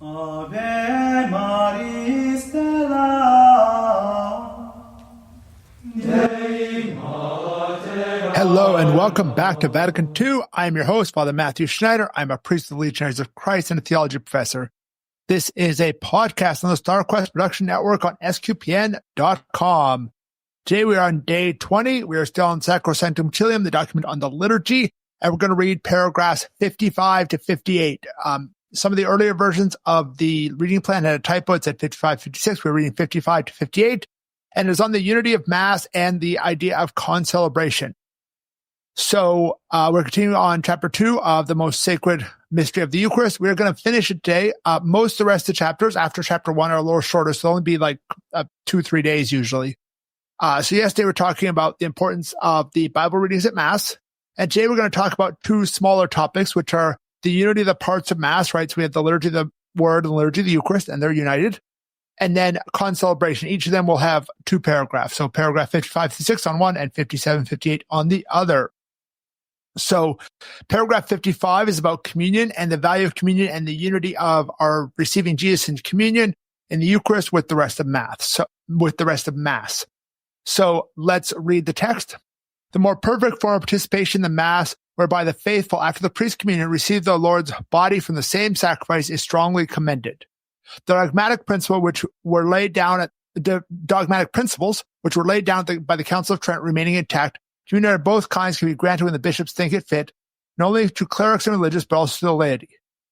Ave Maria Stella, Dei Mater. Hello and welcome back to Vatican II. I'm your host, Father Matthew Schneider. I'm a priest of the Legionaries of Christ and a theology professor. This is a podcast on the Star Quest Production Network on sqpn.com. Today we are on day 20. We are still in Sacrosanctum Concilium, the document on the liturgy, and we're going to read paragraphs 55 to 58. Some of the earlier versions of the reading plan had a typo. It said 55, 56. We're reading 55 to 58. And it's on the unity of Mass and the idea of concelebration. So we're continuing on chapter 2 of the most sacred mystery of the Eucharist. We're going to finish it today. Most of the rest of the chapters after chapter 1 are a little shorter, so they'll only be like 2-3 days usually. So yesterday we're talking about the importance of the Bible readings at Mass. And today we're going to talk about two smaller topics, which are the unity of the parts of Mass, right? So we have the liturgy of the Word and the liturgy of the Eucharist, and they're united. And then concelebration. Each of them will have two paragraphs. So paragraph 55 to 6 on one and 57, 58 on the other. So paragraph 55 is about communion and the value of communion and the unity of our receiving Jesus in communion in the Eucharist with the rest of Mass. So let's read the text. The more perfect form of participation in the Mass, whereby the faithful, after the priest's communion, receive the Lord's body from the same sacrifice, is strongly commended. The dogmatic principles which were laid down by the Council of Trent remaining intact, communion of both kinds can be granted when the bishops think it fit, not only to clerics and religious, but also to the laity.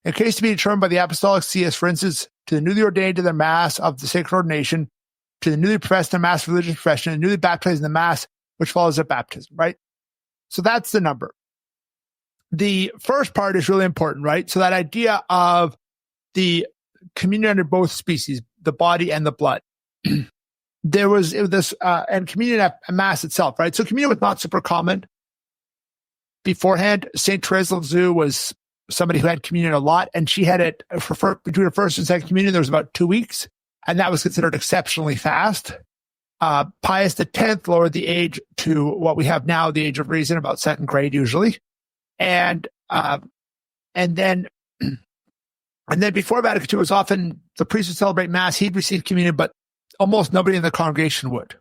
In case to be determined by the apostolic see, as for instance, to the newly ordained to the Mass of the sacred ordination, to the newly professed in the Mass of religious profession, and newly baptized in the Mass which follows their baptism, right? So that's the number. The first part is really important, right? So that idea of the communion under both species, the body and the blood. There was this, and communion at Mass itself, right? So communion was not super common beforehand. St. Therese of Lisieux was somebody who had communion a lot, and she had it between her first and second communion. There was about 2 weeks, and that was considered exceptionally fast. Pius X lowered the age to what we have now, the age of reason, about second grade usually. And then before Vatican II, it was often the priest would celebrate Mass, he'd receive communion, but almost nobody in the congregation would.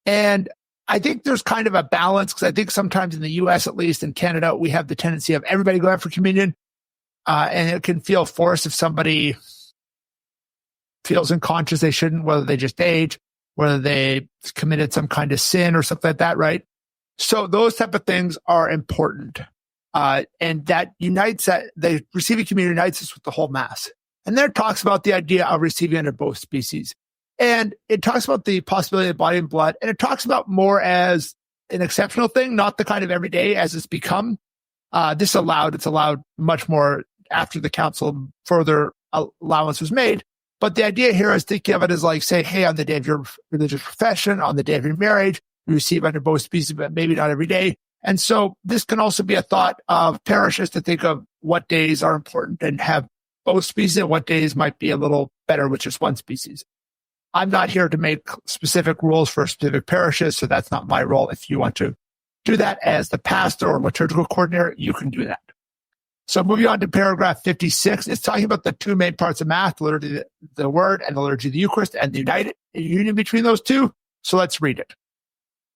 And I think there's kind of a balance, because I think sometimes in the US, at least in Canada, we have the tendency of everybody going for communion. And it can feel forced if somebody feels unconscious they shouldn't, whether they just age, whether they committed some kind of sin or something like that, right? So those type of things are important. And that unites that, the receiving communion unites us with the whole Mass. And there it talks about the idea of receiving under both species. And it talks about the possibility of body and blood. And it talks about more as an exceptional thing, not the kind of everyday as it's become. It's allowed much more after the council, further allowance was made. But the idea here is thinking of it as like, say, hey, on the day of your religious profession, on the day of your marriage, you receive under both species, but maybe not every day. And so this can also be a thought of parishes to think of what days are important and have both species and what days might be a little better with just one species. I'm not here to make specific rules for specific parishes, so that's not my role. If you want to do that as the pastor or liturgical coordinator, you can do that. So moving on to paragraph 56, it's talking about the two main parts of Mass, the liturgy of the Word and the liturgy of the Eucharist, and the union between those two. So let's read it.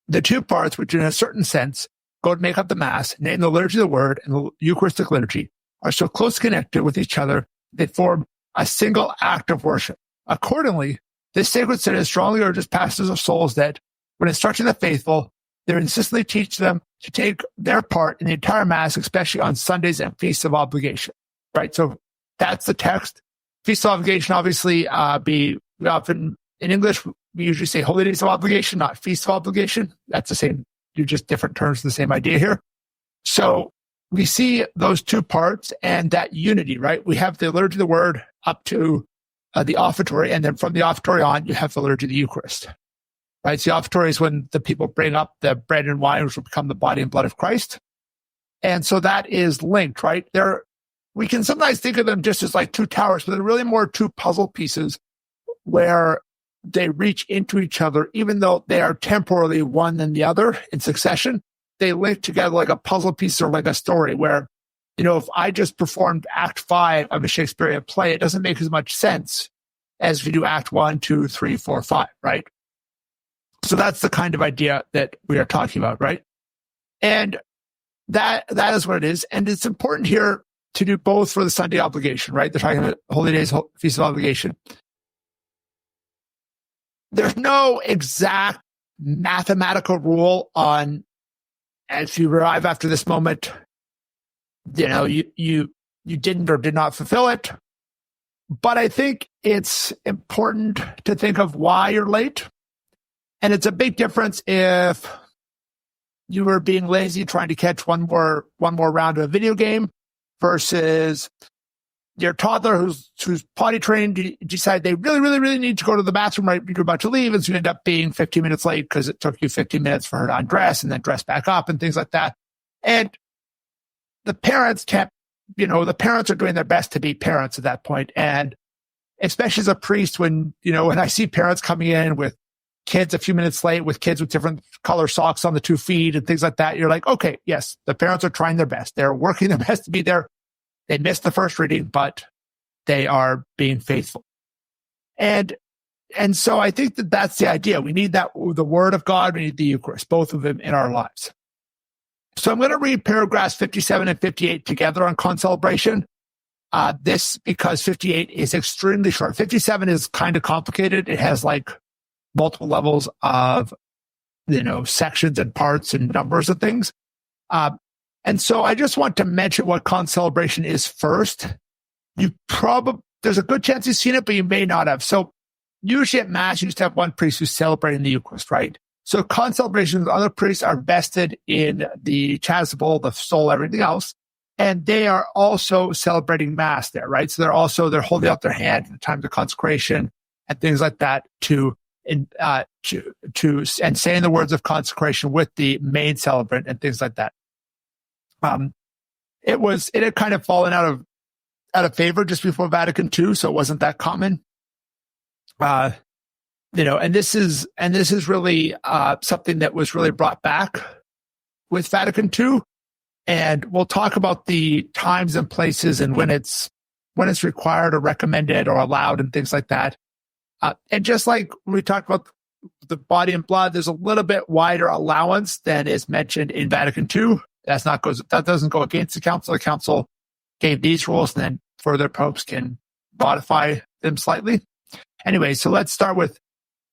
The two parts, which in a certain sense go to make up the Mass, named the liturgy of the Word and the Eucharistic liturgy, are so close connected with each other, they form a single act of worship. Accordingly, this sacred synod strongly urges pastors of souls that, when instructing the faithful, they insistently teach them to take their part in the entire Mass, especially on Sundays and feasts of obligation. Right? So that's the text. Feasts of obligation, obviously, we often, in English, we usually say holy days of obligation, not feasts of obligation. That's the same, you're just different terms, the same idea here. So we see those two parts and that unity, right? We have the liturgy of the Word up to the offertory, and then from the offertory on, you have the liturgy of the Eucharist. Right? So the offertory is when the people bring up the bread and wine, which will become the body and blood of Christ. And so that is linked, right? We can sometimes think of them just as like two towers, but they're really more two puzzle pieces where they reach into each other, even though they are temporally one and the other in succession. They link together like a puzzle piece or like a story where if I just performed Act 5 of a Shakespearean play, it doesn't make as much sense as if you do Act 1, 2, 3, 4, 5, right? So that's the kind of idea that we are talking about, right? And that is what it is. And it's important here to do both for the Sunday obligation, right? They're talking about holy days, feast of obligation. There's no exact mathematical rule on, if you arrive after this moment, you didn't or did not fulfill it. But I think it's important to think of why you're late. And it's a big difference if you were being lazy trying to catch one more round of a video game versus your toddler who's potty trained decide they really, really, really need to go to the bathroom right when you're about to leave, and so you end up being 15 minutes late because it took you 15 minutes for her to undress and then dress back up and things like that. And the parents the parents are doing their best to be parents at that point. And especially as a priest, when I see parents coming in with kids a few minutes late, with kids with different color socks on the 2 feet and things like that, you're like, okay, yes, the parents are trying their best. They're working their best to be there. They missed the first reading, but they are being faithful. And so I think that's the idea. We need the Word of God, we need the Eucharist, both of them in our lives. So I'm going to read paragraphs 57 and 58 together on Concelebration. This because 58 is extremely short. 57 is kind of complicated. It has multiple levels of, sections and parts and numbers and things. And so I just want to mention what Concelebration is first. There's a good chance you've seen it, but you may not have. So usually at Mass, you just have one priest who's celebrating the Eucharist, right? So Concelebration, the other priests are vested in the chasuble, the soul, everything else. And they are also celebrating Mass there, right? So they're holding out their hand at the time of consecration and things like that and saying the words of consecration with the main celebrant and things like that. It had kind of fallen out of favor just before Vatican II, so it wasn't that common. And this is really something that was really brought back with Vatican II. And we'll talk about the times and places and when it's required or recommended or allowed and things like that. And just like we talked about the body and blood, there's a little bit wider allowance than is mentioned in Vatican II. That doesn't go against the council. The council gave these rules, and then further popes can modify them slightly. Anyway, so let's start with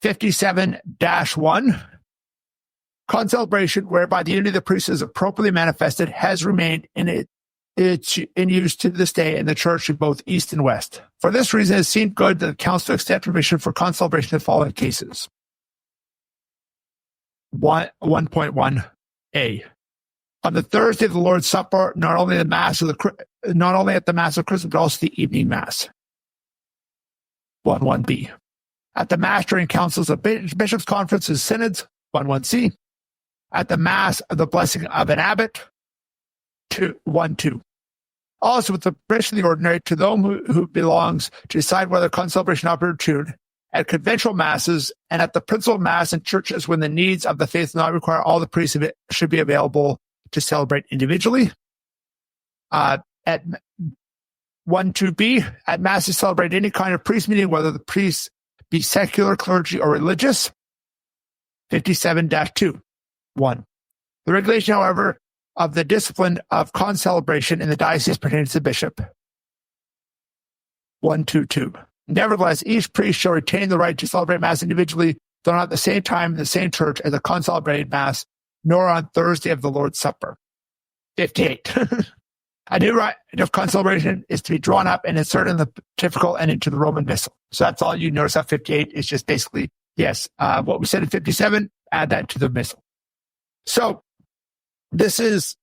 57-1. Concelebration, whereby the unity of the priest is appropriately manifested, has remained in use to this day in the Church in both East and West. For this reason, it seemed good that the Council extend permission for concelebration in the following cases. 1.1a. On the Thursday of the Lord's Supper, not only at the Mass of Christmas, but also the evening Mass. 1.1b. At the Mass during councils of bishops' conferences, synods. 1.1c. At the Mass of the blessing of an abbot. 1.2. Also, with the permission of the ordinary, to them who belongs to decide whether concelebration opportune at conventual masses and at the principal mass in churches when the needs of the faith do not require all the priests should be available to celebrate individually. At 1.2b, at Mass to celebrate any kind of priest meeting, whether the priests be secular, clergy, or religious. 57-2. 1. The regulation, however, of the discipline of concelebration in the diocese pertains to the bishop. 1.2.2. Nevertheless, each priest shall retain the right to celebrate Mass individually, though not at the same time in the same church as a concelebrated Mass, nor on Thursday of the Lord's Supper. 58. A new rite of concelebration is to be drawn up and inserted in the pontifical and into the Roman Missal. So that's all you notice at 58 is just basically, what we said in 57, add that to the Missal. So this is,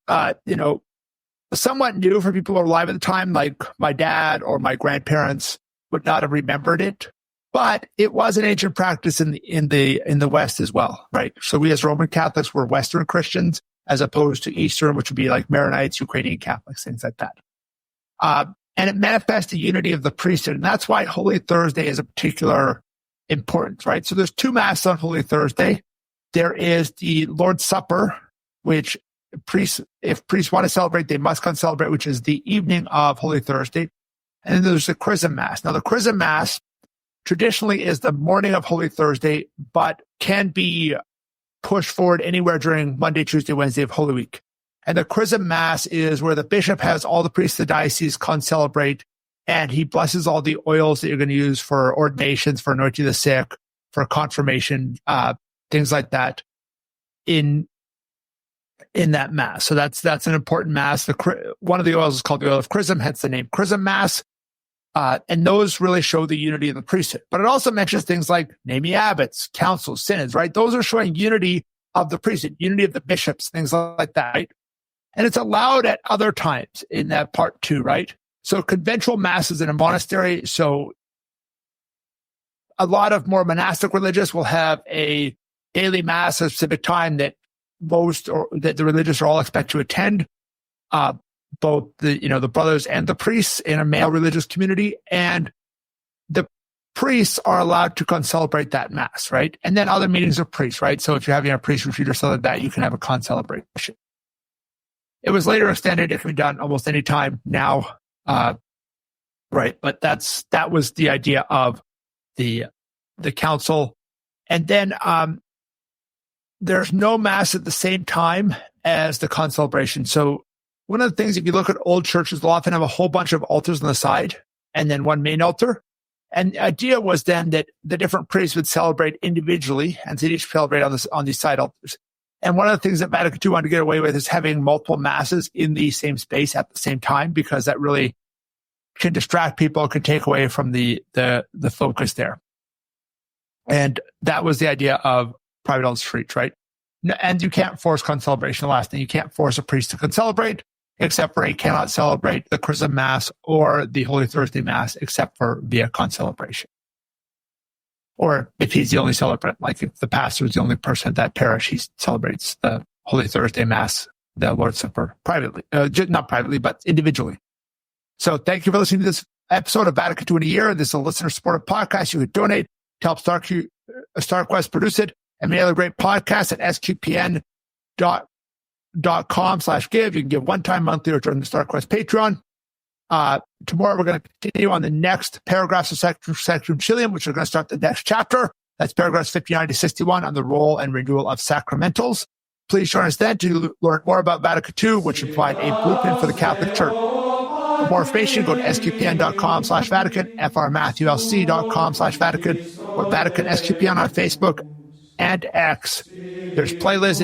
somewhat new for people who are alive at the time, like my dad or my grandparents would not have remembered it, but it was an ancient practice in the West as well, right? So we as Roman Catholics were Western Christians as opposed to Eastern, which would be like Maronites, Ukrainian Catholics, things like that. And it manifests the unity of the priesthood. And that's why Holy Thursday is a particular importance, right? So there's two Masses on Holy Thursday. There is the Lord's Supper, which if priests want to celebrate, they must concelebrate, which is the evening of Holy Thursday. And then there's the Chrism Mass. Now, the Chrism Mass traditionally is the morning of Holy Thursday, but can be pushed forward anywhere during Monday, Tuesday, Wednesday of Holy Week. And the Chrism Mass is where the bishop has all the priests of the diocese concelebrate, and he blesses all the oils that you're going to use for ordinations, for anointing the sick, for confirmation, things like that in that Mass. So that's an important Mass. One of the oils is called the oil of Chrism, hence the name Chrism Mass. And those really show the unity of the priesthood. But it also mentions things like naming abbots, councils, synods, right? Those are showing unity of the priesthood, unity of the bishops, things like that, right? And it's allowed at other times in that part 2, right? So conventual masses in a monastery. So a lot of more monastic religious will have a daily mass at a specific time that that the religious are all expected to attend. Both the brothers and the priests in a male religious community, and the priests are allowed to concelebrate that mass, right? And then other meetings of priests, right? So if you're having a priest retreat or something like that, you can have a concelebration. It was later extended. It can be done almost any time now, right? But that was the idea of the council. And then there's no mass at the same time as the concelebration. So one of the things, if you look at old churches, they'll often have a whole bunch of altars on the side and then one main altar. And the idea was then that the different priests would celebrate individually, and they'd each celebrate on these side altars. And one of the things that Vatican II wanted to get away with is having multiple masses in the same space at the same time, because that really can distract people, can take away from the focus there. And that was the idea of private altar retreats, right? And you can't force concelebration. The last thing, you can't force a priest to concelebrate, except for he cannot celebrate the Chrism Mass or the Holy Thursday Mass, except for via concelebration. Or if he's the only celebrant, like if the pastor is the only person at that parish, he celebrates the Holy Thursday Mass, the Lord's Supper, privately, not privately, but individually. So thank you for listening to this episode of Vatican II in a Year. This is a listener-supported podcast. You could donate to help StarQuest produce it, and many other great podcasts at sqpn.com/give. You can give one-time, monthly, or join the StarQuest Patreon. Tomorrow we're going to continue on the next paragraphs of Sacrum Concilium, which are going to start the next chapter. That's paragraphs 59 to 61 on the role and renewal of sacramentals. Please join us then to learn more about Vatican II, which will provide a blueprint for the Catholic Church. For more information, go to sqpn.com/Vatican, frmatthewlc.com/Vatican, or Vatican SQPN on Facebook and X. There's playlists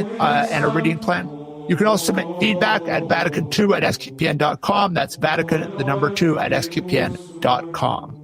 and a reading plan. You can also submit feedback at Vatican2 at sqpn.com. That's Vatican, the number 2 at sqpn.com.